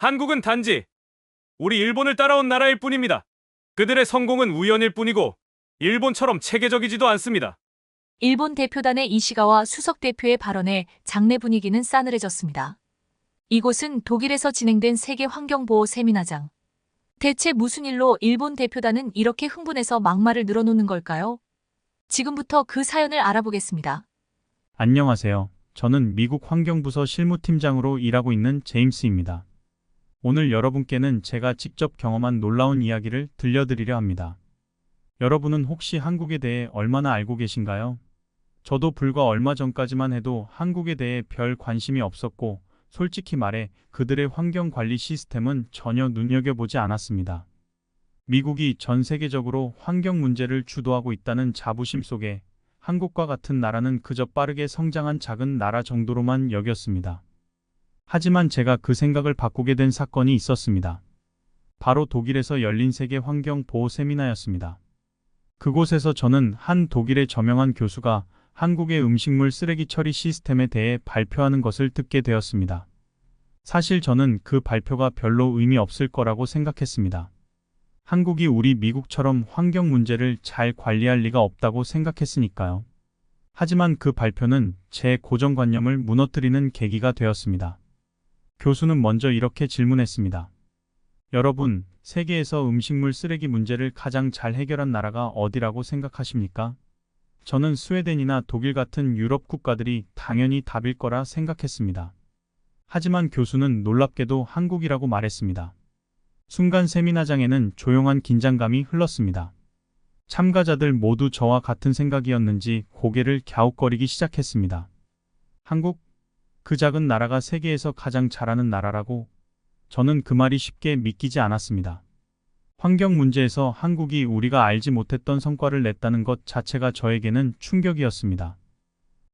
한국은 단지 우리 일본을 따라온 나라일 뿐입니다. 그들의 성공은 우연일 뿐이고 일본처럼 체계적이지도 않습니다. 일본 대표단의 이시가와 수석 대표의 발언에 장내 분위기는 싸늘해졌습니다. 이곳은 독일에서 진행된 세계 환경보호 세미나장. 대체 무슨 일로 일본 대표단은 이렇게 흥분해서 막말을 늘어놓는 걸까요? 지금부터 그 사연을 알아보겠습니다. 안녕하세요. 저는 미국 환경부서 실무팀장으로 일하고 있는 제임스입니다. 오늘 여러분께는 제가 직접 경험한 놀라운 이야기를 들려드리려 합니다. 여러분은 혹시 한국에 대해 얼마나 알고 계신가요? 저도 불과 얼마 전까지만 해도 한국에 대해 별 관심이 없었고, 솔직히 말해 그들의 환경 관리 시스템은 전혀 눈여겨보지 않았습니다. 미국이 전 세계적으로 환경 문제를 주도하고 있다는 자부심 속에 한국과 같은 나라는 그저 빠르게 성장한 작은 나라 정도로만 여겼습니다. 하지만 제가 그 생각을 바꾸게 된 사건이 있었습니다. 바로 독일에서 열린 세계 환경 보호 세미나였습니다. 그곳에서 저는 한 독일의 저명한 교수가 한국의 음식물 쓰레기 처리 시스템에 대해 발표하는 것을 듣게 되었습니다. 사실 저는 그 발표가 별로 의미 없을 거라고 생각했습니다. 한국이 우리 미국처럼 환경 문제를 잘 관리할 리가 없다고 생각했으니까요. 하지만 그 발표는 제 고정관념을 무너뜨리는 계기가 되었습니다. 교수는 먼저 이렇게 질문했습니다. 여러분, 세계에서 음식물 쓰레기 문제를 가장 잘 해결한 나라가 어디라고 생각하십니까? 저는 스웨덴이나 독일 같은 유럽 국가들이 당연히 답일 거라 생각했습니다. 하지만 교수는 놀랍게도 한국이라고 말했습니다. 순간 세미나장에는 조용한 긴장감이 흘렀습니다. 참가자들 모두 저와 같은 생각이었는지 고개를 갸웃거리기 시작했습니다. 한국? 그 작은 나라가 세계에서 가장 잘하는 나라라고? 저는 그 말이 쉽게 믿기지 않았습니다. 환경 문제에서 한국이 우리가 알지 못했던 성과를 냈다는 것 자체가 저에게는 충격이었습니다.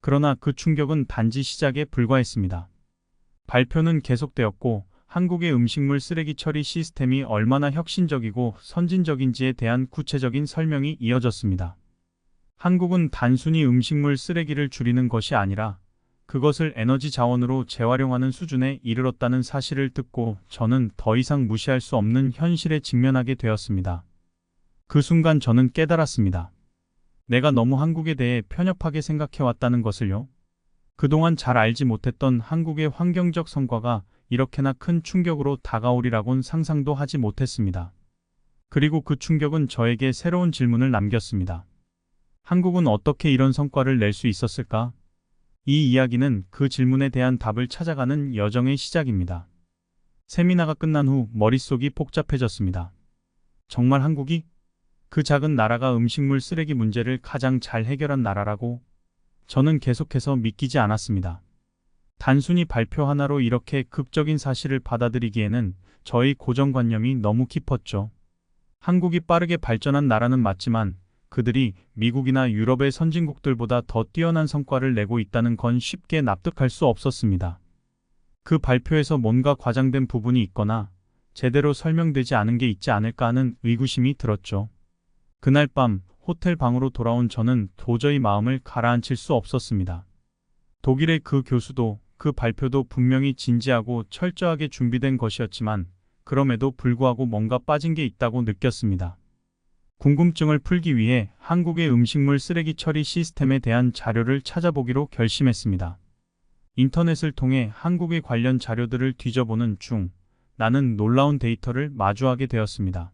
그러나 그 충격은 단지 시작에 불과했습니다. 발표는 계속되었고, 한국의 음식물 쓰레기 처리 시스템이 얼마나 혁신적이고 선진적인지에 대한 구체적인 설명이 이어졌습니다. 한국은 단순히 음식물 쓰레기를 줄이는 것이 아니라 그것을 에너지 자원으로 재활용하는 수준에 이르렀다는 사실을 듣고 저는 더 이상 무시할 수 없는 현실에 직면하게 되었습니다. 그 순간 저는 깨달았습니다. 내가 너무 한국에 대해 편협하게 생각해왔다는 것을요. 그동안 잘 알지 못했던 한국의 환경적 성과가 이렇게나 큰 충격으로 다가오리라곤 상상도 하지 못했습니다. 그리고 그 충격은 저에게 새로운 질문을 남겼습니다. 한국은 어떻게 이런 성과를 낼 수 있었을까? 이 이야기는 그 질문에 대한 답을 찾아가는 여정의 시작입니다. 세미나가 끝난 후 머릿속이 복잡해졌습니다. 정말 한국이? 그 작은 나라가 음식물 쓰레기 문제를 가장 잘 해결한 나라라고? 저는 계속해서 믿기지 않았습니다. 단순히 발표 하나로 이렇게 극적인 사실을 받아들이기에는 저의 고정관념이 너무 깊었죠. 한국이 빠르게 발전한 나라는 맞지만 그들이 미국이나 유럽의 선진국들보다 더 뛰어난 성과를 내고 있다는 건 쉽게 납득할 수 없었습니다. 그 발표에서 뭔가 과장된 부분이 있거나 제대로 설명되지 않은 게 있지 않을까 하는 의구심이 들었죠. 그날 밤 호텔 방으로 돌아온 저는 도저히 마음을 가라앉힐 수 없었습니다. 독일의 그 교수도 그 발표도 분명히 진지하고 철저하게 준비된 것이었지만 그럼에도 불구하고 뭔가 빠진 게 있다고 느꼈습니다. 궁금증을 풀기 위해 한국의 음식물 쓰레기 처리 시스템에 대한 자료를 찾아보기로 결심했습니다. 인터넷을 통해 한국의 관련 자료들을 뒤져보는 중 나는 놀라운 데이터를 마주하게 되었습니다.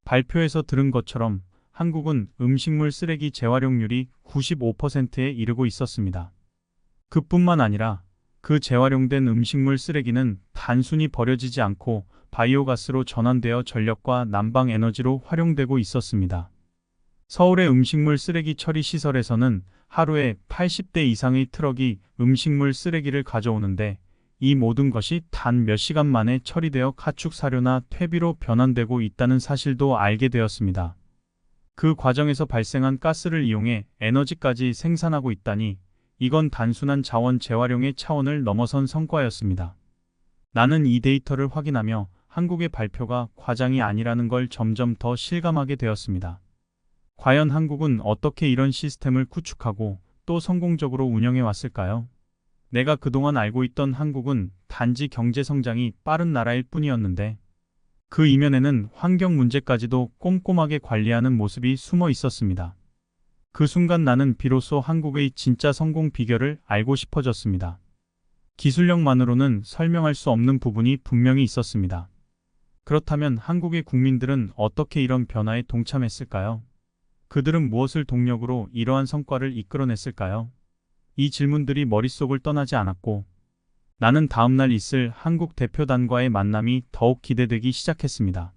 발표에서 들은 것처럼 한국은 음식물 쓰레기 재활용률이 95%에 이르고 있었습니다. 그뿐만 아니라 그 재활용된 음식물 쓰레기는 단순히 버려지지 않고 바이오가스로 전환되어 전력과 난방 에너지로 활용되고 있었습니다. 서울의 음식물 쓰레기 처리 시설에서는 하루에 80대 이상의 트럭이 음식물 쓰레기를 가져오는데 이 모든 것이 단 몇 시간 만에 처리되어 가축 사료나 퇴비로 변환되고 있다는 사실도 알게 되었습니다. 그 과정에서 발생한 가스를 이용해 에너지까지 생산하고 있다니 이건 단순한 자원 재활용의 차원을 넘어선 성과였습니다. 나는 이 데이터를 확인하며 한국의 발표가 과장이 아니라는 걸 점점 더 실감하게 되었습니다. 과연 한국은 어떻게 이런 시스템을 구축하고 또 성공적으로 운영해 왔을까요? 내가 그동안 알고 있던 한국은 단지 경제 성장이 빠른 나라일 뿐이었는데 그 이면에는 환경 문제까지도 꼼꼼하게 관리하는 모습이 숨어 있었습니다. 그 순간 나는 비로소 한국의 진짜 성공 비결을 알고 싶어졌습니다. 기술력만으로는 설명할 수 없는 부분이 분명히 있었습니다. 그렇다면 한국의 국민들은 어떻게 이런 변화에 동참했을까요? 그들은 무엇을 동력으로 이러한 성과를 이끌어냈을까요? 이 질문들이 머릿속을 떠나지 않았고 나는 다음날 있을 한국 대표단과의 만남이 더욱 기대되기 시작했습니다.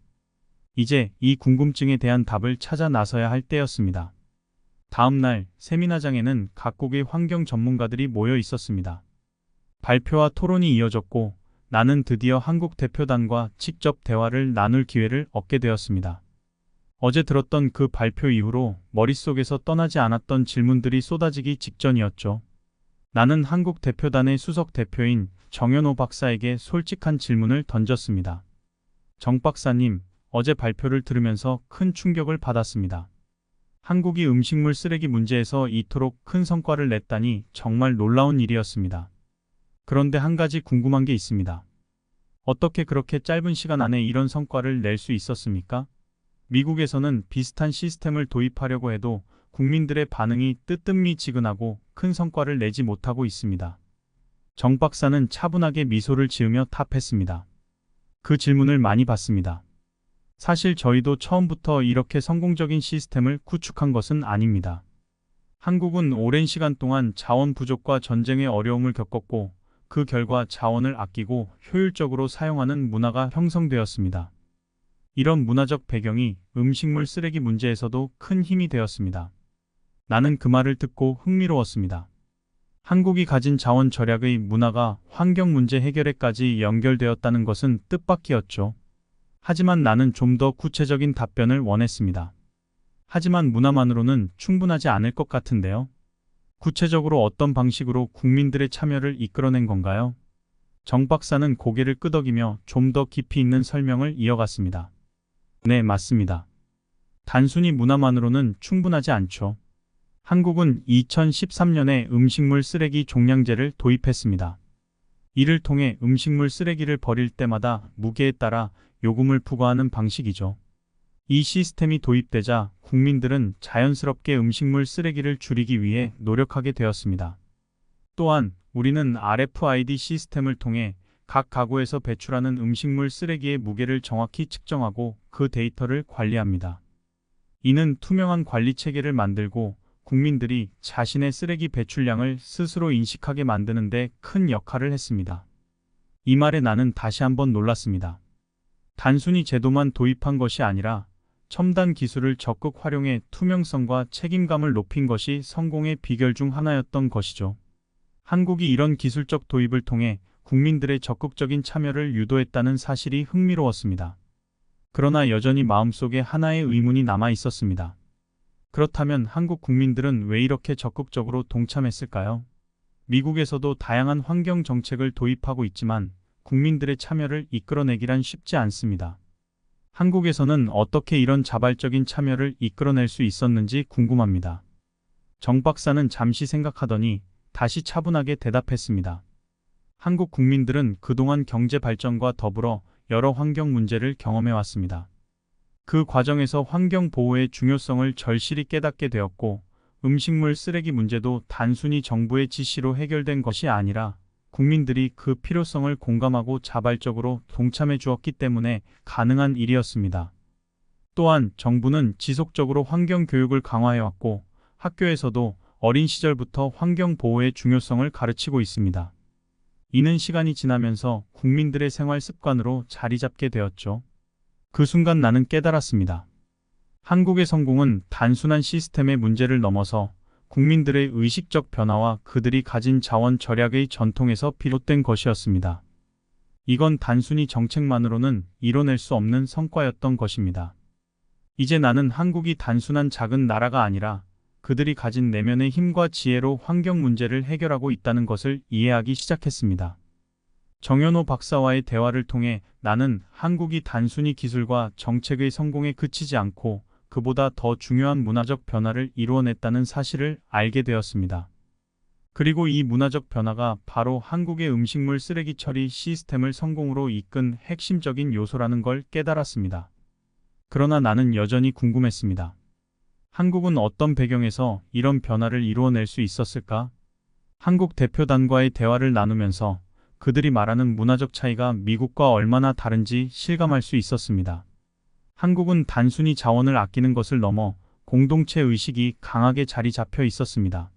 이제 이 궁금증에 대한 답을 찾아 나서야 할 때였습니다. 다음날 세미나장에는 각국의 환경 전문가들이 모여 있었습니다. 발표와 토론이 이어졌고 나는 드디어 한국 대표단과 직접 대화를 나눌 기회를 얻게 되었습니다. 어제 들었던 그 발표 이후로 머릿속에서 떠나지 않았던 질문들이 쏟아지기 직전이었죠. 나는 한국 대표단의 수석 대표인 정연호 박사에게 솔직한 질문을 던졌습니다. 정 박사님, 어제 발표를 들으면서 큰 충격을 받았습니다. 한국이 음식물 쓰레기 문제에서 이토록 큰 성과를 냈다니 정말 놀라운 일이었습니다. 그런데 한 가지 궁금한 게 있습니다. 어떻게 그렇게 짧은 시간 안에 이런 성과를 낼 수 있었습니까? 미국에서는 비슷한 시스템을 도입하려고 해도 국민들의 반응이 뜨뜻미지근하고 큰 성과를 내지 못하고 있습니다. 정 박사는 차분하게 미소를 지으며 답했습니다. 그 질문을 많이 받습니다. 사실 저희도 처음부터 이렇게 성공적인 시스템을 구축한 것은 아닙니다. 한국은 오랜 시간 동안 자원 부족과 전쟁의 어려움을 겪었고 그 결과 자원을 아끼고 효율적으로 사용하는 문화가 형성되었습니다. 이런 문화적 배경이 음식물 쓰레기 문제에서도 큰 힘이 되었습니다. 나는 그 말을 듣고 흥미로웠습니다. 한국이 가진 자원 절약의 문화가 환경 문제 해결에까지 연결되었다는 것은 뜻밖이었죠. 하지만 나는 좀 더 구체적인 답변을 원했습니다. 하지만 문화만으로는 충분하지 않을 것 같은데요. 구체적으로 어떤 방식으로 국민들의 참여를 이끌어낸 건가요? 정 박사는 고개를 끄덕이며 좀 더 깊이 있는 설명을 이어갔습니다. 네, 맞습니다. 단순히 문화만으로는 충분하지 않죠. 한국은 2013년에 음식물 쓰레기 종량제를 도입했습니다. 이를 통해 음식물 쓰레기를 버릴 때마다 무게에 따라 요금을 부과하는 방식이죠. 이 시스템이 도입되자 국민들은 자연스럽게 음식물 쓰레기를 줄이기 위해 노력하게 되었습니다. 또한 우리는 RFID 시스템을 통해 각 가구에서 배출하는 음식물 쓰레기의 무게를 정확히 측정하고 그 데이터를 관리합니다. 이는 투명한 관리 체계를 만들고 국민들이 자신의 쓰레기 배출량을 스스로 인식하게 만드는 데 큰 역할을 했습니다. 이 말에 나는 다시 한번 놀랐습니다. 단순히 제도만 도입한 것이 아니라 첨단 기술을 적극 활용해 투명성과 책임감을 높인 것이 성공의 비결 중 하나였던 것이죠. 한국이 이런 기술적 도입을 통해 국민들의 적극적인 참여를 유도했다는 사실이 흥미로웠습니다. 그러나 여전히 마음속에 하나의 의문이 남아 있었습니다. 그렇다면 한국 국민들은 왜 이렇게 적극적으로 동참했을까요? 미국에서도 다양한 환경 정책을 도입하고 있지만 국민들의 참여를 이끌어내기란 쉽지 않습니다. 한국에서는 어떻게 이런 자발적인 참여를 이끌어낼 수 있었는지 궁금합니다. 정 박사는 잠시 생각하더니 다시 차분하게 대답했습니다. 한국 국민들은 그동안 경제 발전과 더불어 여러 환경 문제를 경험해왔습니다. 그 과정에서 환경 보호의 중요성을 절실히 깨닫게 되었고 음식물 쓰레기 문제도 단순히 정부의 지시로 해결된 것이 아니라 국민들이 그 필요성을 공감하고 자발적으로 동참해 주었기 때문에 가능한 일이었습니다. 또한 정부는 지속적으로 환경 교육을 강화해왔고 학교에서도 어린 시절부터 환경 보호의 중요성을 가르치고 있습니다. 이는 시간이 지나면서 국민들의 생활 습관으로 자리 잡게 되었죠. 그 순간 나는 깨달았습니다. 한국의 성공은 단순한 시스템의 문제를 넘어서 국민들의 의식적 변화와 그들이 가진 자원 절약의 전통에서 비롯된 것이었습니다. 이건 단순히 정책만으로는 이뤄낼 수 없는 성과였던 것입니다. 이제 나는 한국이 단순한 작은 나라가 아니라 그들이 가진 내면의 힘과 지혜로 환경 문제를 해결하고 있다는 것을 이해하기 시작했습니다. 정연호 박사와의 대화를 통해 나는 한국이 단순히 기술과 정책의 성공에 그치지 않고 그보다 더 중요한 문화적 변화를 이루어냈다는 사실을 알게 되었습니다. 그리고 이 문화적 변화가 바로 한국의 음식물 쓰레기 처리 시스템을 성공으로 이끈 핵심적인 요소라는 걸 깨달았습니다. 그러나 나는 여전히 궁금했습니다. 한국은 어떤 배경에서 이런 변화를 이루어낼 수 있었을까? 한국 대표단과의 대화를 나누면서 그들이 말하는 문화적 차이가 미국과 얼마나 다른지 실감할 수 있었습니다. 한국은 단순히 자원을 아끼는 것을 넘어 공동체 의식이 강하게 자리 잡혀 있었습니다.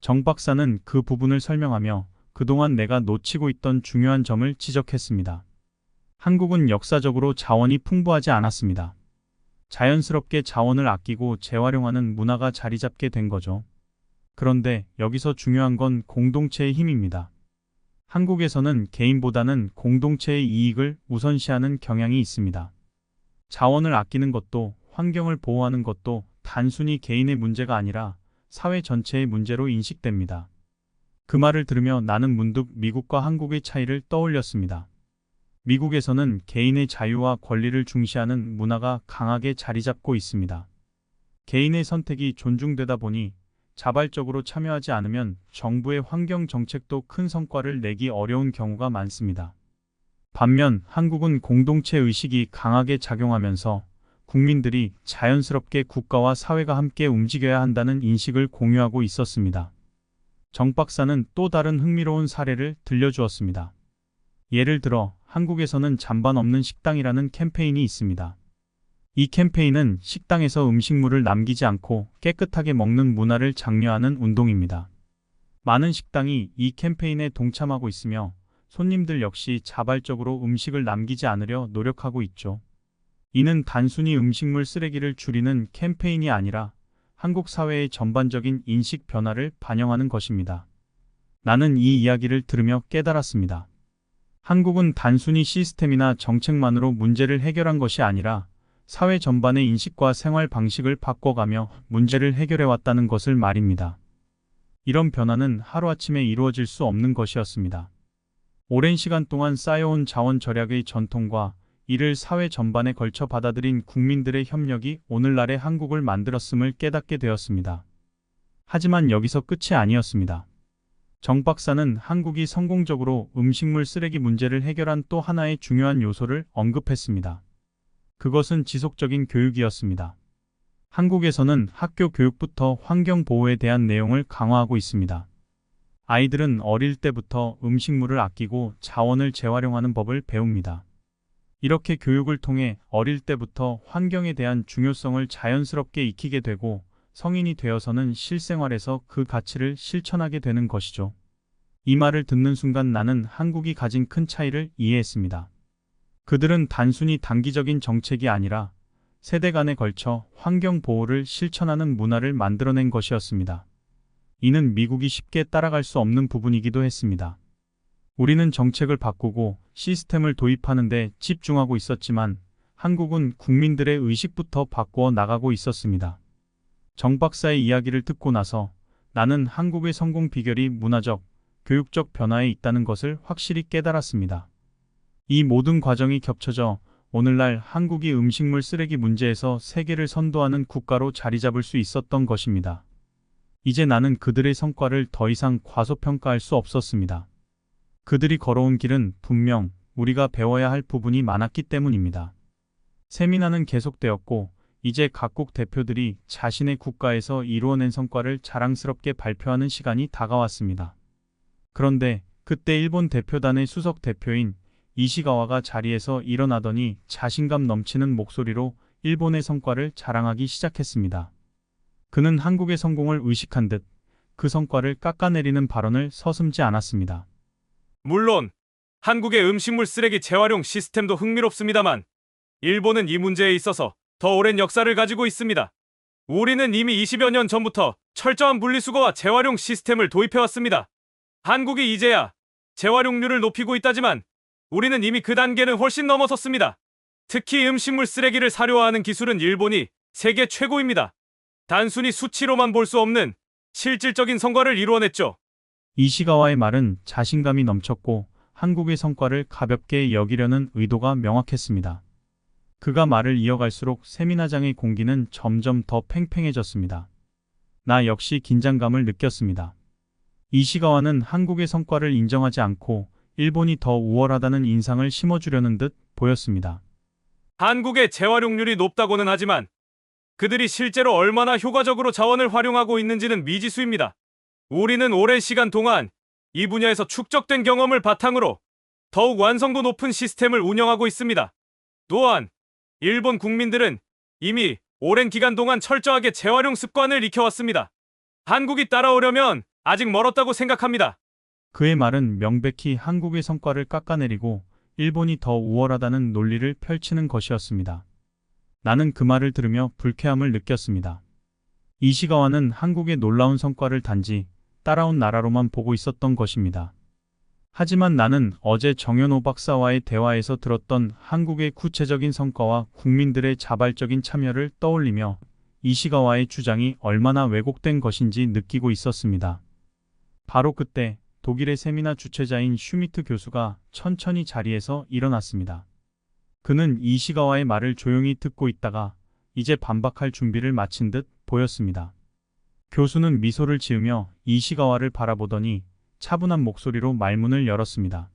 정 박사는 그 부분을 설명하며 그동안 내가 놓치고 있던 중요한 점을 지적했습니다. 한국은 역사적으로 자원이 풍부하지 않았습니다. 자연스럽게 자원을 아끼고 재활용하는 문화가 자리 잡게 된 거죠. 그런데 여기서 중요한 건 공동체의 힘입니다. 한국에서는 개인보다는 공동체의 이익을 우선시하는 경향이 있습니다. 자원을 아끼는 것도 환경을 보호하는 것도 단순히 개인의 문제가 아니라 사회 전체의 문제로 인식됩니다. 그 말을 들으며 나는 문득 미국과 한국의 차이를 떠올렸습니다. 미국에서는 개인의 자유와 권리를 중시하는 문화가 강하게 자리 잡고 있습니다. 개인의 선택이 존중되다 보니 자발적으로 참여하지 않으면 정부의 환경 정책도 큰 성과를 내기 어려운 경우가 많습니다. 반면 한국은 공동체 의식이 강하게 작용하면서 국민들이 자연스럽게 국가와 사회가 함께 움직여야 한다는 인식을 공유하고 있었습니다. 정 박사는 또 다른 흥미로운 사례를 들려주었습니다. 예를 들어 한국에서는 잔반 없는 식당이라는 캠페인이 있습니다. 이 캠페인은 식당에서 음식물을 남기지 않고 깨끗하게 먹는 문화를 장려하는 운동입니다. 많은 식당이 이 캠페인에 동참하고 있으며 손님들 역시 자발적으로 음식을 남기지 않으려 노력하고 있죠. 이는 단순히 음식물 쓰레기를 줄이는 캠페인이 아니라 한국 사회의 전반적인 인식 변화를 반영하는 것입니다. 나는 이 이야기를 들으며 깨달았습니다. 한국은 단순히 시스템이나 정책만으로 문제를 해결한 것이 아니라 사회 전반의 인식과 생활 방식을 바꿔가며 문제를 해결해왔다는 것을 말입니다. 이런 변화는 하루아침에 이루어질 수 없는 것이었습니다. 오랜 시간 동안 쌓여온 자원 절약의 전통과 이를 사회 전반에 걸쳐 받아들인 국민들의 협력이 오늘날의 한국을 만들었음을 깨닫게 되었습니다. 하지만 여기서 끝이 아니었습니다. 정 박사는 한국이 성공적으로 음식물 쓰레기 문제를 해결한 또 하나의 중요한 요소를 언급했습니다. 그것은 지속적인 교육이었습니다. 한국에서는 학교 교육부터 환경 보호에 대한 내용을 강화하고 있습니다. 아이들은 어릴 때부터 음식물을 아끼고 자원을 재활용하는 법을 배웁니다. 이렇게 교육을 통해 어릴 때부터 환경에 대한 중요성을 자연스럽게 익히게 되고 성인이 되어서는 실생활에서 그 가치를 실천하게 되는 것이죠. 이 말을 듣는 순간 나는 한국이 가진 큰 차이를 이해했습니다. 그들은 단순히 단기적인 정책이 아니라 세대 간에 걸쳐 환경 보호를 실천하는 문화를 만들어낸 것이었습니다. 이는 미국이 쉽게 따라갈 수 없는 부분이기도 했습니다. 우리는 정책을 바꾸고 시스템을 도입하는 데 집중하고 있었지만 한국은 국민들의 의식부터 바꾸어 나가고 있었습니다. 정 박사의 이야기를 듣고 나서 나는 한국의 성공 비결이 문화적, 교육적 변화에 있다는 것을 확실히 깨달았습니다. 이 모든 과정이 겹쳐져 오늘날 한국이 음식물 쓰레기 문제에서 세계를 선도하는 국가로 자리 잡을 수 있었던 것입니다. 이제 나는 그들의 성과를 더 이상 과소평가할 수 없었습니다. 그들이 걸어온 길은 분명 우리가 배워야 할 부분이 많았기 때문입니다. 세미나는 계속되었고 이제 각국 대표들이 자신의 국가에서 이루어낸 성과를 자랑스럽게 발표하는 시간이 다가왔습니다. 그런데 그때 일본 대표단의 수석 대표인 이시가와가 자리에서 일어나더니 자신감 넘치는 목소리로 일본의 성과를 자랑하기 시작했습니다. 그는 한국의 성공을 의식한 듯 그 성과를 깎아내리는 발언을 서슴지 않았습니다. 물론 한국의 음식물 쓰레기 재활용 시스템도 흥미롭습니다만 일본은 이 문제에 있어서 더 오랜 역사를 가지고 있습니다. 우리는 이미 20여 년 전부터 철저한 분리수거와 재활용 시스템을 도입해왔습니다. 한국이 이제야 재활용률을 높이고 있다지만 우리는 이미 그 단계는 훨씬 넘어섰습니다. 특히 음식물 쓰레기를 사료화하는 기술은 일본이 세계 최고입니다. 단순히 수치로만 볼 수 없는 실질적인 성과를 이루어냈죠. 이시가와의 말은 자신감이 넘쳤고 한국의 성과를 가볍게 여기려는 의도가 명확했습니다. 그가 말을 이어갈수록 세미나장의 공기는 점점 더 팽팽해졌습니다. 나 역시 긴장감을 느꼈습니다. 이시가와는 한국의 성과를 인정하지 않고 일본이 더 우월하다는 인상을 심어주려는 듯 보였습니다. 한국의 재활용률이 높다고는 하지만 그들이 실제로 얼마나 효과적으로 자원을 활용하고 있는지는 미지수입니다. 우리는 오랜 시간 동안 이 분야에서 축적된 경험을 바탕으로 더욱 완성도 높은 시스템을 운영하고 있습니다. 또한 일본 국민들은 이미 오랜 기간 동안 철저하게 재활용 습관을 익혀왔습니다. 한국이 따라오려면 아직 멀었다고 생각합니다. 그의 말은 명백히 한국의 성과를 깎아내리고 일본이 더 우월하다는 논리를 펼치는 것이었습니다. 나는 그 말을 들으며 불쾌함을 느꼈습니다. 이시가와는 한국의 놀라운 성과를 단지 따라온 나라로만 보고 있었던 것입니다. 하지만 나는 어제 정연호 박사와의 대화에서 들었던 한국의 구체적인 성과와 국민들의 자발적인 참여를 떠올리며 이시가와의 주장이 얼마나 왜곡된 것인지 느끼고 있었습니다. 바로 그때 독일의 세미나 주최자인 슈미트 교수가 천천히 자리에서 일어났습니다. 그는 이시가와의 말을 조용히 듣고 있다가 이제 반박할 준비를 마친 듯 보였습니다. 교수는 미소를 지으며 이시가와를 바라보더니 차분한 목소리로 말문을 열었습니다.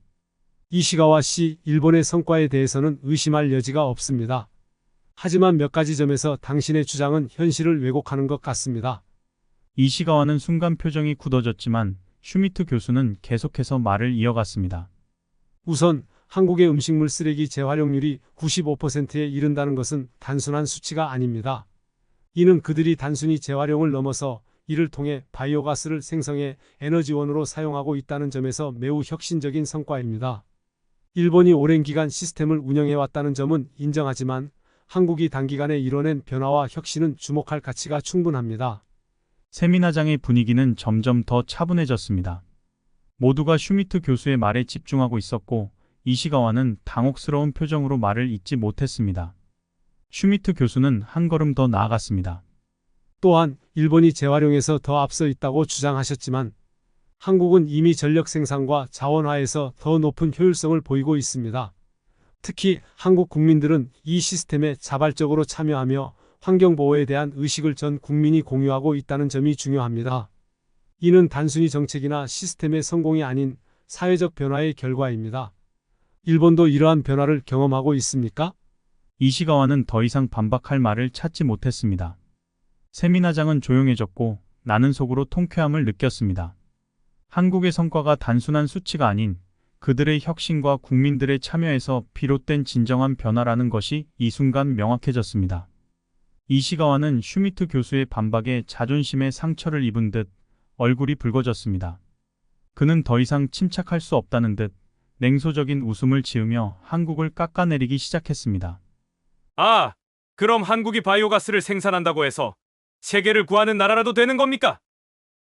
이시가와 씨, 일본의 성과에 대해서는 의심할 여지가 없습니다. 하지만 몇 가지 점에서 당신의 주장은 현실을 왜곡하는 것 같습니다. 이시가와는 순간 표정이 굳어졌지만 슈미트 교수는 계속해서 말을 이어갔습니다. 우선 한국의 음식물 쓰레기 재활용률이 95%에 이른다는 것은 단순한 수치가 아닙니다. 이는 그들이 단순히 재활용을 넘어서 이를 통해 바이오가스를 생성해 에너지원으로 사용하고 있다는 점에서 매우 혁신적인 성과입니다. 일본이 오랜 기간 시스템을 운영해왔다는 점은 인정하지만 한국이 단기간에 이뤄낸 변화와 혁신은 주목할 가치가 충분합니다. 세미나장의 분위기는 점점 더 차분해졌습니다. 모두가 슈미트 교수의 말에 집중하고 있었고 이시가와는 당혹스러운 표정으로 말을 잇지 못했습니다. 슈미트 교수는 한 걸음 더 나아갔습니다. 또한 일본이 재활용에서 더 앞서 있다고 주장하셨지만 한국은 이미 전력 생산과 자원화에서 더 높은 효율성을 보이고 있습니다. 특히 한국 국민들은 이 시스템에 자발적으로 참여하며 환경보호에 대한 의식을 전 국민이 공유하고 있다는 점이 중요합니다. 이는 단순히 정책이나 시스템의 성공이 아닌 사회적 변화의 결과입니다. 일본도 이러한 변화를 경험하고 있습니까? 이시가와는 더 이상 반박할 말을 찾지 못했습니다. 세미나장은 조용해졌고 나는 속으로 통쾌함을 느꼈습니다. 한국의 성과가 단순한 수치가 아닌 그들의 혁신과 국민들의 참여에서 비롯된 진정한 변화라는 것이 이 순간 명확해졌습니다. 이시가와는 슈미트 교수의 반박에 자존심의 상처를 입은 듯 얼굴이 붉어졌습니다. 그는 더 이상 침착할 수 없다는 듯 냉소적인 웃음을 지으며 한국을 깎아내리기 시작했습니다. 아, 그럼 한국이 바이오가스를 생산한다고 해서 세계를 구하는 나라라도 되는 겁니까?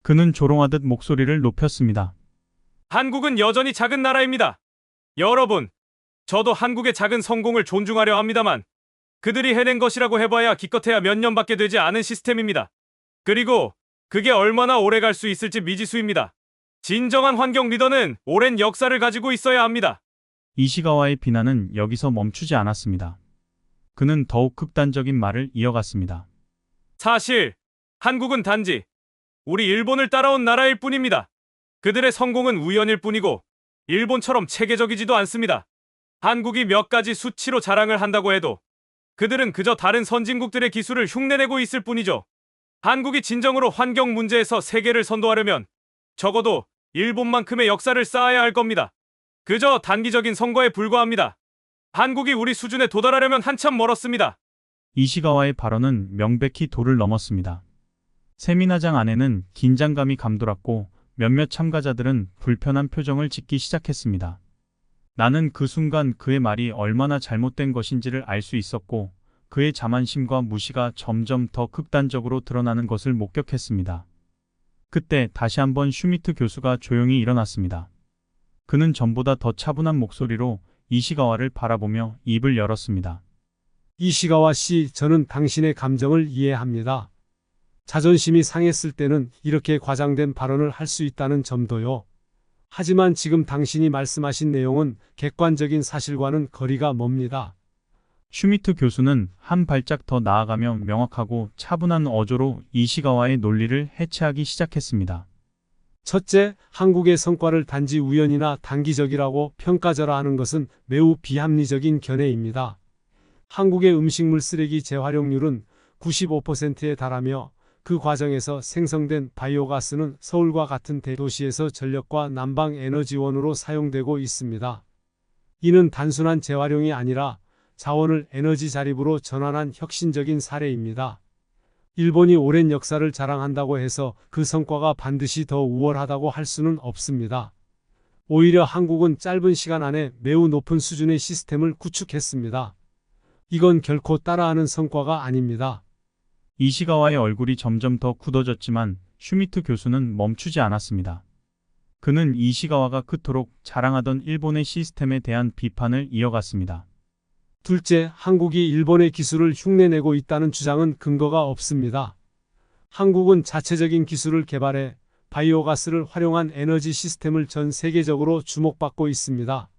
그는 조롱하듯 목소리를 높였습니다. 한국은 여전히 작은 나라입니다. 여러분, 저도 한국의 작은 성공을 존중하려 합니다만 그들이 해낸 것이라고 해봐야 기껏해야 몇 년밖에 되지 않은 시스템입니다. 그리고 그게 얼마나 오래 갈 수 있을지 미지수입니다. 진정한 환경 리더는 오랜 역사를 가지고 있어야 합니다. 이시가와의 비난은 여기서 멈추지 않았습니다. 그는 더욱 극단적인 말을 이어갔습니다. 사실 한국은 단지 우리 일본을 따라온 나라일 뿐입니다. 그들의 성공은 우연일 뿐이고 일본처럼 체계적이지도 않습니다. 한국이 몇 가지 수치로 자랑을 한다고 해도 그들은 그저 다른 선진국들의 기술을 흉내내고 있을 뿐이죠. 한국이 진정으로 환경 문제에서 세계를 선도하려면 적어도 일본만큼의 역사를 쌓아야 할 겁니다. 그저 단기적인 성과에 불과합니다. 한국이 우리 수준에 도달하려면 한참 멀었습니다. 이시가와의 발언은 명백히 도를 넘었습니다. 세미나장 안에는 긴장감이 감돌았고 몇몇 참가자들은 불편한 표정을 짓기 시작했습니다. 나는 그 순간 그의 말이 얼마나 잘못된 것인지를 알 수 있었고 그의 자만심과 무시가 점점 더 극단적으로 드러나는 것을 목격했습니다. 그때 다시 한번 슈미트 교수가 조용히 일어났습니다. 그는 전보다 더 차분한 목소리로 이시가와를 바라보며 입을 열었습니다. 이시가와 씨, 저는 당신의 감정을 이해합니다. 자존심이 상했을 때는 이렇게 과장된 발언을 할 수 있다는 점도요. 하지만 지금 당신이 말씀하신 내용은 객관적인 사실과는 거리가 멉니다. 슈미트 교수는 한 발짝 더 나아가며 명확하고 차분한 어조로 이시가와의 논리를 해체하기 시작했습니다. 첫째, 한국의 성과를 단지 우연이나 단기적이라고 평가절하하는 것은 매우 비합리적인 견해입니다. 한국의 음식물 쓰레기 재활용률은 95%에 달하며 그 과정에서 생성된 바이오가스는 서울과 같은 대도시에서 전력과 난방 에너지원으로 사용되고 있습니다. 이는 단순한 재활용이 아니라 자원을 에너지 자립으로 전환한 혁신적인 사례입니다. 일본이 오랜 역사를 자랑한다고 해서 그 성과가 반드시 더 우월하다고 할 수는 없습니다. 오히려 한국은 짧은 시간 안에 매우 높은 수준의 시스템을 구축했습니다. 이건 결코 따라하는 성과가 아닙니다. 이시가와의 얼굴이 점점 더 굳어졌지만 슈미트 교수는 멈추지 않았습니다. 그는 이시가와가 그토록 자랑하던 일본의 시스템에 대한 비판을 이어갔습니다. 둘째, 한국이 일본의 기술을 흉내내고 있다는 주장은 근거가 없습니다. 한국은 자체적인 기술을 개발해 바이오가스를 활용한 에너지 시스템을 전 세계적으로 주목받고 있습니다.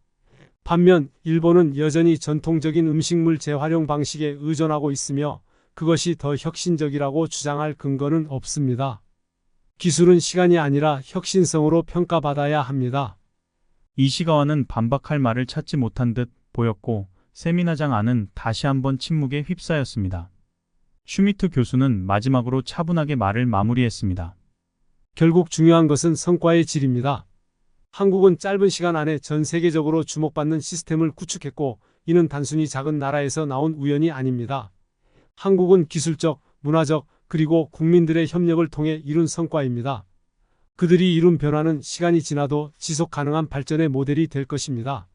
반면 일본은 여전히 전통적인 음식물 재활용 방식에 의존하고 있으며 그것이 더 혁신적이라고 주장할 근거는 없습니다. 기술은 시간이 아니라 혁신성으로 평가받아야 합니다. 이시가와는 반박할 말을 찾지 못한 듯 보였고 세미나장 안은 다시 한번 침묵에 휩싸였습니다. 슈미트 교수는 마지막으로 차분하게 말을 마무리했습니다. 결국 중요한 것은 성과의 질입니다. 한국은 짧은 시간 안에 전 세계적으로 주목받는 시스템을 구축했고 이는 단순히 작은 나라에서 나온 우연이 아닙니다. 한국은 기술적, 문화적, 그리고 국민들의 협력을 통해 이룬 성과입니다. 그들이 이룬 변화는 시간이 지나도 지속 가능한 발전의 모델이 될 것입니다.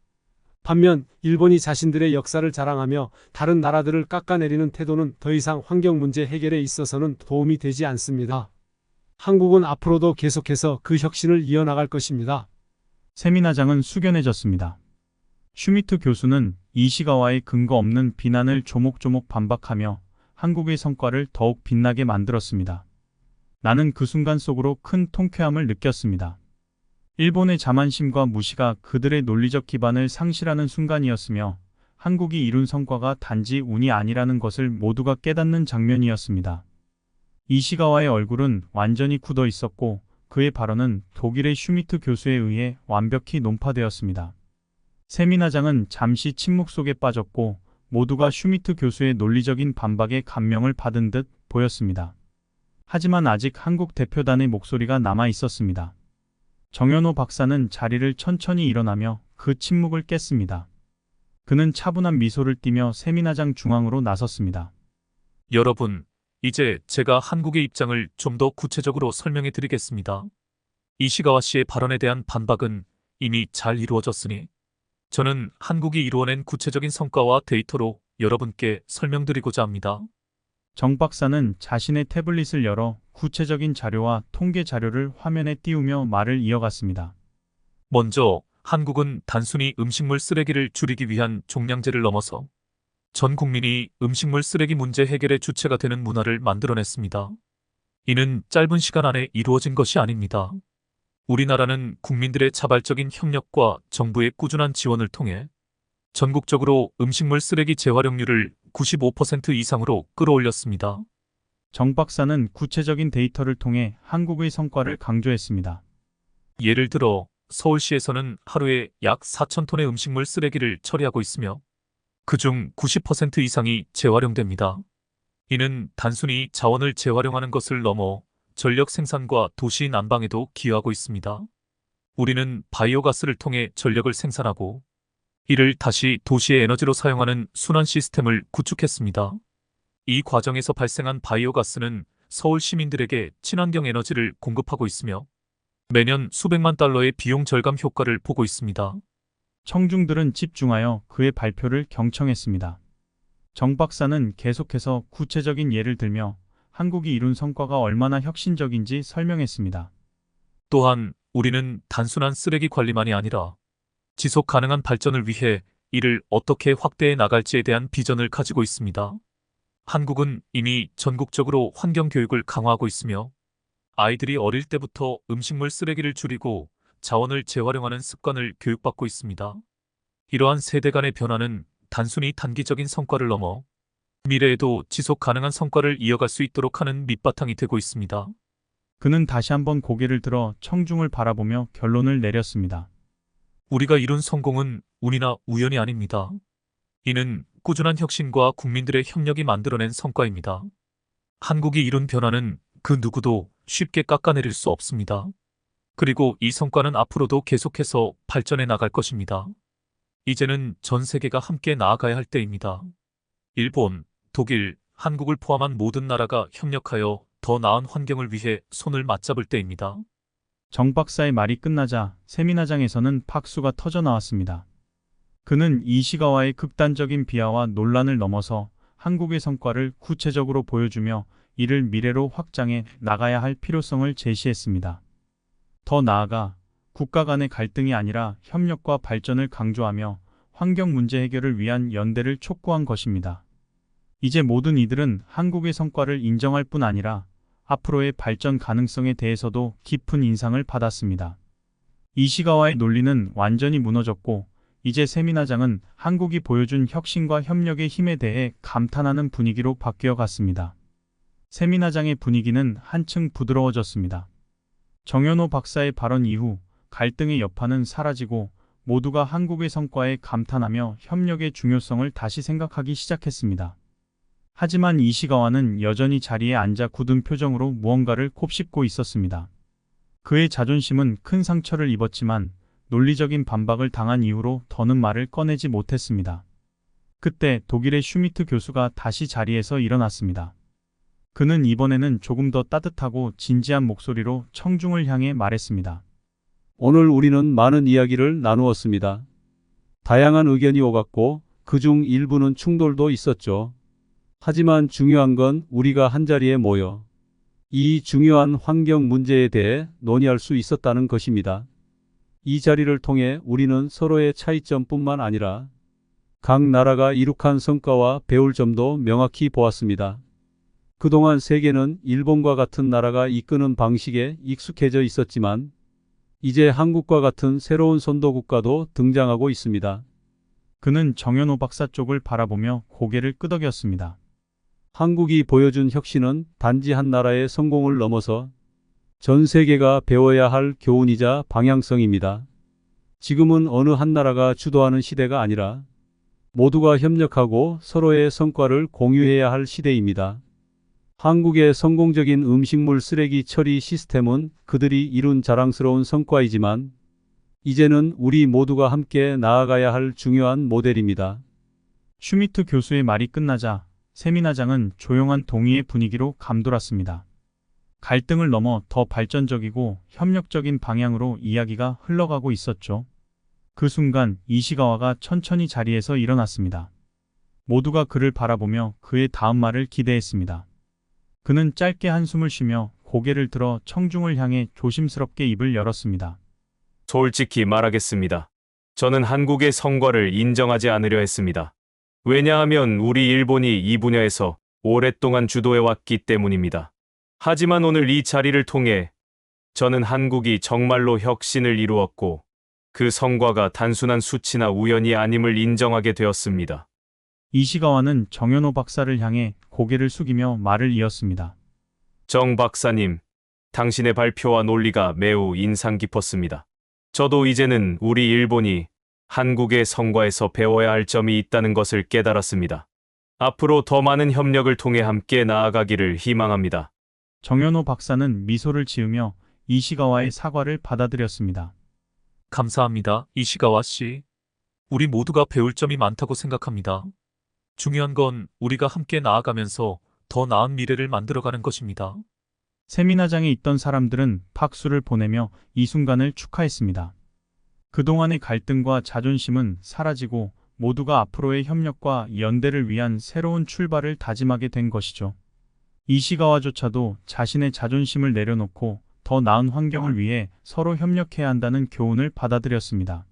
반면 일본이 자신들의 역사를 자랑하며 다른 나라들을 깎아내리는 태도는 더 이상 환경 문제 해결에 있어서는 도움이 되지 않습니다. 한국은 앞으로도 계속해서 그 혁신을 이어나갈 것입니다. 세미나장은 숙연해졌습니다. 슈미트 교수는 이시가와의 근거 없는 비난을 조목조목 반박하며 한국의 성과를 더욱 빛나게 만들었습니다. 나는 그 순간 속으로 큰 통쾌함을 느꼈습니다. 일본의 자만심과 무시가 그들의 논리적 기반을 상실하는 순간이었으며 한국이 이룬 성과가 단지 운이 아니라는 것을 모두가 깨닫는 장면이었습니다. 이시가와의 얼굴은 완전히 굳어 있었고 그의 발언은 독일의 슈미트 교수에 의해 완벽히 논파되었습니다. 세미나장은 잠시 침묵 속에 빠졌고 모두가 슈미트 교수의 논리적인 반박에 감명을 받은 듯 보였습니다. 하지만 아직 한국 대표단의 목소리가 남아 있었습니다. 정연호 박사는 자리를 천천히 일어나며 그 침묵을 깼습니다. 그는 차분한 미소를 띠며 세미나장 중앙으로 나섰습니다. 여러분, 이제 제가 한국의 입장을 좀 더 구체적으로 설명해 드리겠습니다. 이시가와 씨의 발언에 대한 반박은 이미 잘 이루어졌으니 저는 한국이 이루어낸 구체적인 성과와 데이터로 여러분께 설명드리고자 합니다. 정 박사는 자신의 태블릿을 열어 구체적인 자료와 통계 자료를 화면에 띄우며 말을 이어갔습니다. 먼저 한국은 단순히 음식물 쓰레기를 줄이기 위한 종량제를 넘어서 전 국민이 음식물 쓰레기 문제 해결의 주체가 되는 문화를 만들어냈습니다. 이는 짧은 시간 안에 이루어진 것이 아닙니다. 우리나라는 국민들의 자발적인 협력과 정부의 꾸준한 지원을 통해 전국적으로 음식물 쓰레기 재활용률을 95% 이상으로 끌어올렸습니다. 정 박사는 구체적인 데이터를 통해 한국의 성과를 강조했습니다. 예를 들어 서울시에서는 하루에 약 4,000톤의 음식물 쓰레기를 처리하고 있으며 그중 90% 이상이 재활용됩니다. 이는 단순히 자원을 재활용하는 것을 넘어 전력 생산과 도시 난방에도 기여하고 있습니다. 우리는 바이오가스를 통해 전력을 생산하고 이를 다시 도시의 에너지로 사용하는 순환 시스템을 구축했습니다. 이 과정에서 발생한 바이오가스는 서울 시민들에게 친환경 에너지를 공급하고 있으며 매년 수백만 달러의 비용 절감 효과를 보고 있습니다. 청중들은 집중하여 그의 발표를 경청했습니다. 정 박사는 계속해서 구체적인 예를 들며 한국이 이룬 성과가 얼마나 혁신적인지 설명했습니다. 또한 우리는 단순한 쓰레기 관리만이 아니라 지속 가능한 발전을 위해 이를 어떻게 확대해 나갈지에 대한 비전을 가지고 있습니다. 한국은 이미 전국적으로 환경 교육을 강화하고 있으며 아이들이 어릴 때부터 음식물 쓰레기를 줄이고 자원을 재활용하는 습관을 교육받고 있습니다. 이러한 세대 간의 변화는 단순히 단기적인 성과를 넘어 미래에도 지속 가능한 성과를 이어갈 수 있도록 하는 밑바탕이 되고 있습니다. 그는 다시 한번 고개를 들어 청중을 바라보며 결론을 내렸습니다. 우리가 이룬 성공은 운이나 우연이 아닙니다. 이는 꾸준한 혁신과 국민들의 협력이 만들어낸 성과입니다. 한국이 이룬 변화는 그 누구도 쉽게 깎아내릴 수 없습니다. 그리고 이 성과는 앞으로도 계속해서 발전해 나갈 것입니다. 이제는 전 세계가 함께 나아가야 할 때입니다. 일본, 독일, 한국을 포함한 모든 나라가 협력하여 더 나은 환경을 위해 손을 맞잡을 때입니다. 정 박사의 말이 끝나자 세미나장에서는 박수가 터져 나왔습니다. 그는 이시가와의 극단적인 비하와 논란을 넘어서 한국의 성과를 구체적으로 보여주며 이를 미래로 확장해 나가야 할 필요성을 제시했습니다. 더 나아가 국가 간의 갈등이 아니라 협력과 발전을 강조하며 환경 문제 해결을 위한 연대를 촉구한 것입니다. 이제 모든 이들은 한국의 성과를 인정할 뿐 아니라 앞으로의 발전 가능성에 대해서도 깊은 인상을 받았습니다. 이시가와의 논리는 완전히 무너졌고 이제 세미나장은 한국이 보여준 혁신과 협력의 힘에 대해 감탄하는 분위기로 바뀌어 갔습니다. 세미나장의 분위기는 한층 부드러워졌습니다. 정연호 박사의 발언 이후 갈등의 여파는 사라지고 모두가 한국의 성과에 감탄하며 협력의 중요성을 다시 생각하기 시작했습니다. 하지만 이시가와는 여전히 자리에 앉아 굳은 표정으로 무언가를 곱씹고 있었습니다. 그의 자존심은 큰 상처를 입었지만 논리적인 반박을 당한 이후로 더는 말을 꺼내지 못했습니다. 그때 독일의 슈미트 교수가 다시 자리에서 일어났습니다. 그는 이번에는 조금 더 따뜻하고 진지한 목소리로 청중을 향해 말했습니다. 오늘 우리는 많은 이야기를 나누었습니다. 다양한 의견이 오갔고 그중 일부는 충돌도 있었죠. 하지만 중요한 건 우리가 한자리에 모여 이 중요한 환경 문제에 대해 논의할 수 있었다는 것입니다. 이 자리를 통해 우리는 서로의 차이점뿐만 아니라 각 나라가 이룩한 성과와 배울 점도 명확히 보았습니다. 그동안 세계는 일본과 같은 나라가 이끄는 방식에 익숙해져 있었지만 이제 한국과 같은 새로운 선도국가도 등장하고 있습니다. 그는 정연호 박사 쪽을 바라보며 고개를 끄덕였습니다. 한국이 보여준 혁신은 단지 한 나라의 성공을 넘어서 전 세계가 배워야 할 교훈이자 방향성입니다. 지금은 어느 한 나라가 주도하는 시대가 아니라 모두가 협력하고 서로의 성과를 공유해야 할 시대입니다. 한국의 성공적인 음식물 쓰레기 처리 시스템은 그들이 이룬 자랑스러운 성과이지만 이제는 우리 모두가 함께 나아가야 할 중요한 모델입니다. 슈미트 교수의 말이 끝나자 세미나장은 조용한 동의의 분위기로 감돌았습니다. 갈등을 넘어 더 발전적이고 협력적인 방향으로 이야기가 흘러가고 있었죠. 그 순간 이시가와가 천천히 자리에서 일어났습니다. 모두가 그를 바라보며 그의 다음 말을 기대했습니다. 그는 짧게 한숨을 쉬며 고개를 들어 청중을 향해 조심스럽게 입을 열었습니다. 솔직히 말하겠습니다. 저는 한국의 성과를 인정하지 않으려 했습니다. 왜냐하면 우리 일본이 이 분야에서 오랫동안 주도해왔기 때문입니다. 하지만 오늘 이 자리를 통해 저는 한국이 정말로 혁신을 이루었고 그 성과가 단순한 수치나 우연이 아님을 인정하게 되었습니다. 이시가와는 정연호 박사를 향해 고개를 숙이며 말을 이었습니다. 정 박사님, 당신의 발표와 논리가 매우 인상 깊었습니다. 저도 이제는 우리 일본이 한국의 성과에서 배워야 할 점이 있다는 것을 깨달았습니다. 앞으로 더 많은 협력을 통해 함께 나아가기를 희망합니다. 정연호 박사는 미소를 지으며 이시가와의 사과를 받아들였습니다. 감사합니다, 이시가와 씨. 우리 모두가 배울 점이 많다고 생각합니다. 중요한 건 우리가 함께 나아가면서 더 나은 미래를 만들어가는 것입니다. 세미나장에 있던 사람들은 박수를 보내며 이 순간을 축하했습니다. 그동안의 갈등과 자존심은 사라지고 모두가 앞으로의 협력과 연대를 위한 새로운 출발을 다짐하게 된 것이죠. 이시가와조차도 자신의 자존심을 내려놓고 더 나은 환경을 위해 서로 협력해야 한다는 교훈을 받아들였습니다.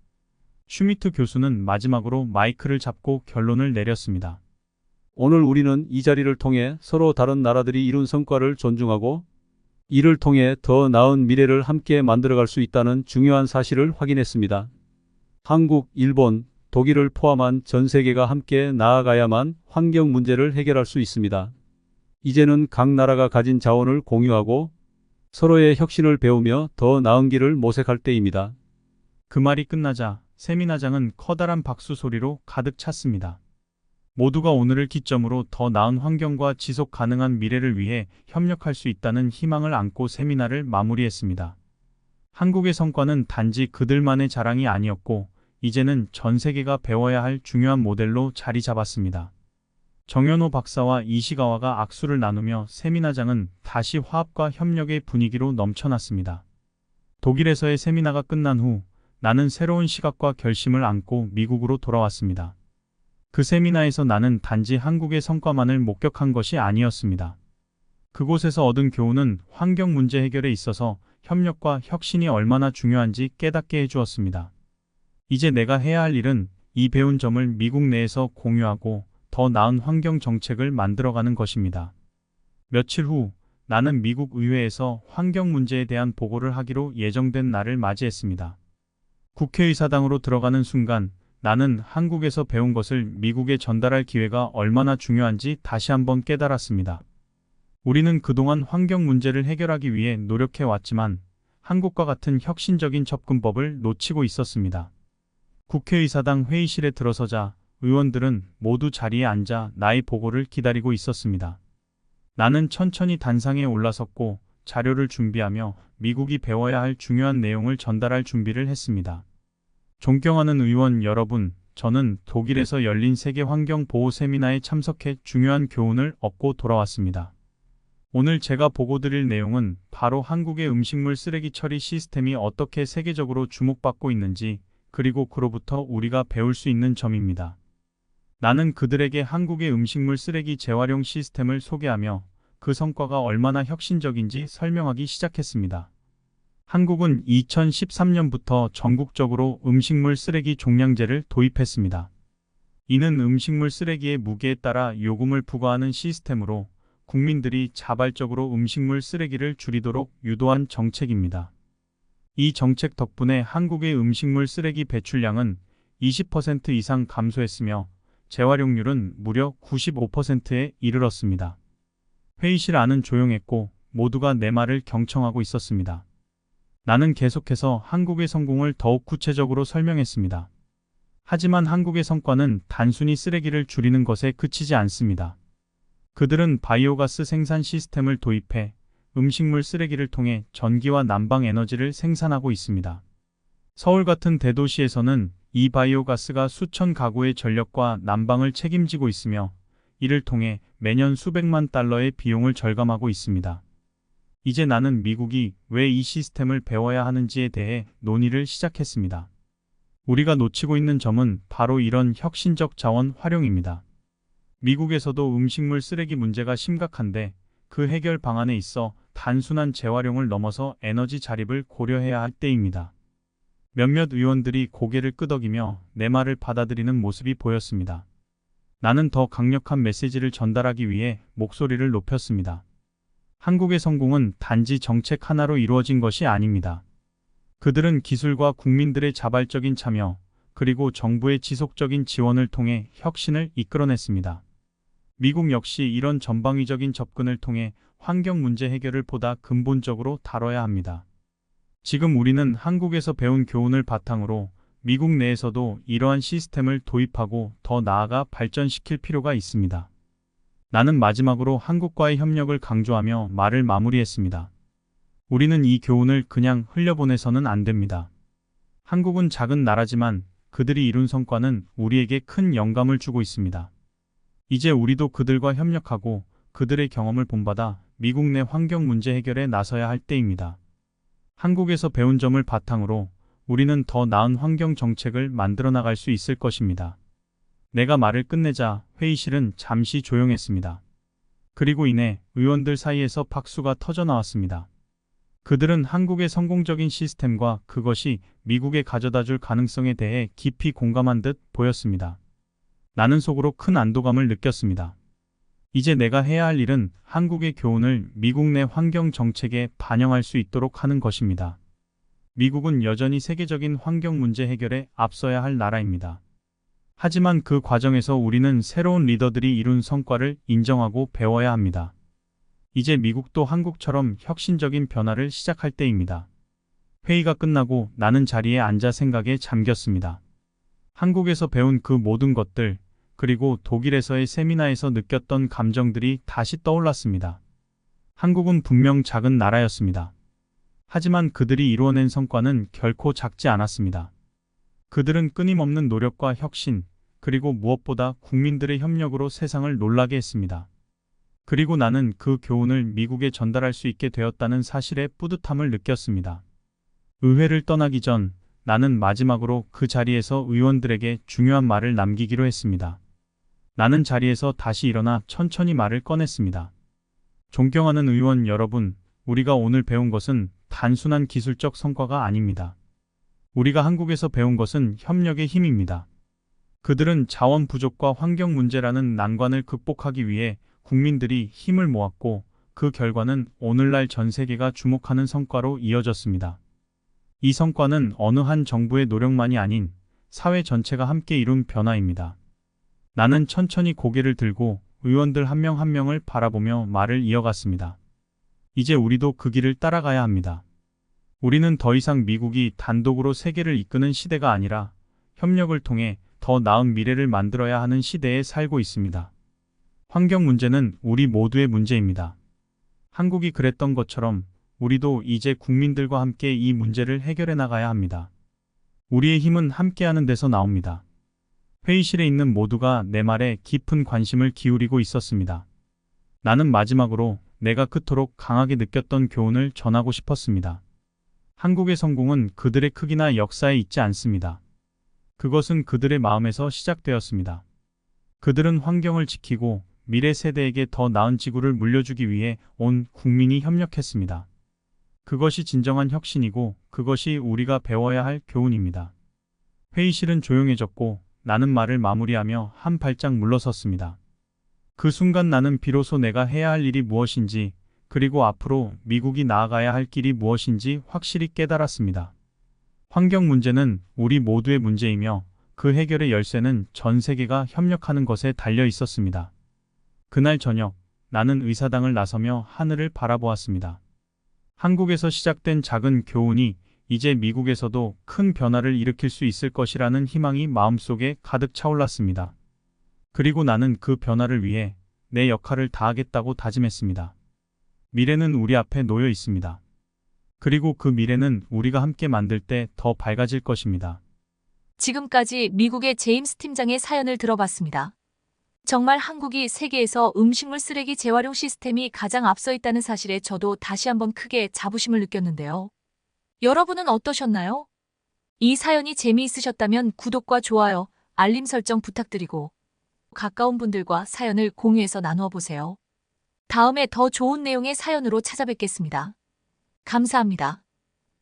슈미트 교수는 마지막으로 마이크를 잡고 결론을 내렸습니다. 오늘 우리는 이 자리를 통해 서로 다른 나라들이 이룬 성과를 존중하고 이를 통해 더 나은 미래를 함께 만들어갈 수 있다는 중요한 사실을 확인했습니다. 한국, 일본, 독일을 포함한 전 세계가 함께 나아가야만 환경 문제를 해결할 수 있습니다. 이제는 각 나라가 가진 자원을 공유하고 서로의 혁신을 배우며 더 나은 길을 모색할 때입니다. 그 말이 끝나자 세미나장은 커다란 박수 소리로 가득 찼습니다. 모두가 오늘을 기점으로 더 나은 환경과 지속 가능한 미래를 위해 협력할 수 있다는 희망을 안고 세미나를 마무리했습니다. 한국의 성과는 단지 그들만의 자랑이 아니었고, 이제는 전 세계가 배워야 할 중요한 모델로 자리 잡았습니다. 정연호 박사와 이시가와가 악수를 나누며 세미나장은 다시 화합과 협력의 분위기로 넘쳐났습니다. 독일에서의 세미나가 끝난 후 나는 새로운 시각과 결심을 안고 미국으로 돌아왔습니다. 그 세미나에서 나는 단지 한국의 성과만을 목격한 것이 아니었습니다. 그곳에서 얻은 교훈은 환경 문제 해결에 있어서 협력과 혁신이 얼마나 중요한지 깨닫게 해주었습니다. 이제 내가 해야 할 일은 이 배운 점을 미국 내에서 공유하고 더 나은 환경 정책을 만들어가는 것입니다. 며칠 후 나는 미국 의회에서 환경 문제에 대한 보고를 하기로 예정된 날을 맞이했습니다. 국회의사당으로 들어가는 순간 나는 한국에서 배운 것을 미국에 전달할 기회가 얼마나 중요한지 다시 한번 깨달았습니다. 우리는 그동안 환경 문제를 해결하기 위해 노력해 왔지만 한국과 같은 혁신적인 접근법을 놓치고 있었습니다. 국회의사당 회의실에 들어서자 의원들은 모두 자리에 앉아 나의 보고를 기다리고 있었습니다. 나는 천천히 단상에 올라섰고 자료를 준비하며 미국이 배워야 할 중요한 내용을 전달할 준비를 했습니다. 존경하는 의원 여러분, 저는 독일에서 열린 세계 환경 보호 세미나에 참석해 중요한 교훈을 얻고 돌아왔습니다. 오늘 제가 보고 드릴 내용은 바로 한국의 음식물 쓰레기 처리 시스템이 어떻게 세계적으로 주목받고 있는지, 그리고 그로부터 우리가 배울 수 있는 점입니다. 나는 그들에게 한국의 음식물 쓰레기 재활용 시스템을 소개하며 그 성과가 얼마나 혁신적인지 설명하기 시작했습니다. 한국은 2013년부터 전국적으로 음식물 쓰레기 종량제를 도입했습니다. 이는 음식물 쓰레기의 무게에 따라 요금을 부과하는 시스템으로 국민들이 자발적으로 음식물 쓰레기를 줄이도록 유도한 정책입니다. 이 정책 덕분에 한국의 음식물 쓰레기 배출량은 20% 이상 감소했으며 재활용률은 무려 95%에 이르렀습니다. 회의실 안은 조용했고 모두가 내 말을 경청하고 있었습니다. 나는 계속해서 한국의 성공을 더욱 구체적으로 설명했습니다. 하지만 한국의 성과는 단순히 쓰레기를 줄이는 것에 그치지 않습니다. 그들은 바이오가스 생산 시스템을 도입해 음식물 쓰레기를 통해 전기와 난방 에너지를 생산하고 있습니다. 서울 같은 대도시에서는 이 바이오가스가 수천 가구의 전력과 난방을 책임지고 있으며 이를 통해 매년 수백만 달러의 비용을 절감하고 있습니다. 이제 나는 미국이 왜 이 시스템을 배워야 하는지에 대해 논의를 시작했습니다. 우리가 놓치고 있는 점은 바로 이런 혁신적 자원 활용입니다. 미국에서도 음식물 쓰레기 문제가 심각한데 그 해결 방안에 있어 단순한 재활용을 넘어서 에너지 자립을 고려해야 할 때입니다. 몇몇 의원들이 고개를 끄덕이며 내 말을 받아들이는 모습이 보였습니다. 나는 더 강력한 메시지를 전달하기 위해 목소리를 높였습니다. 한국의 성공은 단지 정책 하나로 이루어진 것이 아닙니다. 그들은 기술과 국민들의 자발적인 참여, 그리고 정부의 지속적인 지원을 통해 혁신을 이끌어냈습니다. 미국 역시 이런 전방위적인 접근을 통해 환경 문제 해결을 보다 근본적으로 다뤄야 합니다. 지금 우리는 한국에서 배운 교훈을 바탕으로 미국 내에서도 이러한 시스템을 도입하고 더 나아가 발전시킬 필요가 있습니다. 나는 마지막으로 한국과의 협력을 강조하며 말을 마무리했습니다. 우리는 이 교훈을 그냥 흘려보내서는 안 됩니다. 한국은 작은 나라지만 그들이 이룬 성과는 우리에게 큰 영감을 주고 있습니다. 이제 우리도 그들과 협력하고 그들의 경험을 본받아 미국 내 환경 문제 해결에 나서야 할 때입니다. 한국에서 배운 점을 바탕으로 우리는 더 나은 환경 정책을 만들어 나갈 수 있을 것입니다. 내가 말을 끝내자 회의실은 잠시 조용했습니다. 그리고 이내 의원들 사이에서 박수가 터져 나왔습니다. 그들은 한국의 성공적인 시스템과 그것이 미국에 가져다줄 가능성에 대해 깊이 공감한 듯 보였습니다. 나는 속으로 큰 안도감을 느꼈습니다. 이제 내가 해야 할 일은 한국의 교훈을 미국 내 환경 정책에 반영할 수 있도록 하는 것입니다. 미국은 여전히 세계적인 환경 문제 해결에 앞서야 할 나라입니다. 하지만 그 과정에서 우리는 새로운 리더들이 이룬 성과를 인정하고 배워야 합니다. 이제 미국도 한국처럼 혁신적인 변화를 시작할 때입니다. 회의가 끝나고 나는 자리에 앉아 생각에 잠겼습니다. 한국에서 배운 그 모든 것들, 그리고 독일에서의 세미나에서 느꼈던 감정들이 다시 떠올랐습니다. 한국은 분명 작은 나라였습니다. 하지만 그들이 이루어낸 성과는 결코 작지 않았습니다. 그들은 끊임없는 노력과 혁신, 그리고 무엇보다 국민들의 협력으로 세상을 놀라게 했습니다. 그리고 나는 그 교훈을 미국에 전달할 수 있게 되었다는 사실에 뿌듯함을 느꼈습니다. 의회를 떠나기 전 나는 마지막으로 그 자리에서 의원들에게 중요한 말을 남기기로 했습니다. 나는 자리에서 다시 일어나 천천히 말을 꺼냈습니다. 존경하는 의원 여러분, 우리가 오늘 배운 것은 단순한 기술적 성과가 아닙니다. 우리가 한국에서 배운 것은 협력의 힘입니다. 그들은 자원 부족과 환경 문제라는 난관을 극복하기 위해 국민들이 힘을 모았고 그 결과는 오늘날 전 세계가 주목하는 성과로 이어졌습니다. 이 성과는 어느 한 정부의 노력만이 아닌 사회 전체가 함께 이룬 변화입니다. 나는 천천히 고개를 들고 의원들 한 명 한 명을 바라보며 말을 이어갔습니다. 이제 우리도 그 길을 따라가야 합니다. 우리는 더 이상 미국이 단독으로 세계를 이끄는 시대가 아니라 협력을 통해 더 나은 미래를 만들어야 하는 시대에 살고 있습니다. 환경 문제는 우리 모두의 문제입니다. 한국이 그랬던 것처럼 우리도 이제 국민들과 함께 이 문제를 해결해 나가야 합니다. 우리의 힘은 함께하는 데서 나옵니다. 회의실에 있는 모두가 내 말에 깊은 관심을 기울이고 있었습니다. 나는 마지막으로 내가 그토록 강하게 느꼈던 교훈을 전하고 싶었습니다. 한국의 성공은 그들의 크기나 역사에 있지 않습니다. 그것은 그들의 마음에서 시작되었습니다. 그들은 환경을 지키고 미래 세대에게 더 나은 지구를 물려주기 위해 온 국민이 협력했습니다. 그것이 진정한 혁신이고 그것이 우리가 배워야 할 교훈입니다. 회의실은 조용해졌고 나는 말을 마무리하며 한 발짝 물러섰습니다. 그 순간 나는 비로소 내가 해야 할 일이 무엇인지, 그리고 앞으로 미국이 나아가야 할 길이 무엇인지 확실히 깨달았습니다. 환경 문제는 우리 모두의 문제이며 그 해결의 열쇠는 전 세계가 협력하는 것에 달려 있었습니다. 그날 저녁, 나는 의사당을 나서며 하늘을 바라보았습니다. 한국에서 시작된 작은 교훈이 이제 미국에서도 큰 변화를 일으킬 수 있을 것이라는 희망이 마음속에 가득 차올랐습니다. 그리고 나는 그 변화를 위해 내 역할을 다하겠다고 다짐했습니다. 미래는 우리 앞에 놓여 있습니다. 그리고 그 미래는 우리가 함께 만들 때 더 밝아질 것입니다. 지금까지 미국의 제임스 팀장의 사연을 들어봤습니다. 정말 한국이 세계에서 음식물 쓰레기 재활용 시스템이 가장 앞서 있다는 사실에 저도 다시 한번 크게 자부심을 느꼈는데요. 여러분은 어떠셨나요? 이 사연이 재미있으셨다면 구독과 좋아요, 알림 설정 부탁드리고 가까운 분들과 사연을 공유해서 나누어 보세요. 다음에 더 좋은 내용의 사연으로 찾아뵙겠습니다. 감사합니다.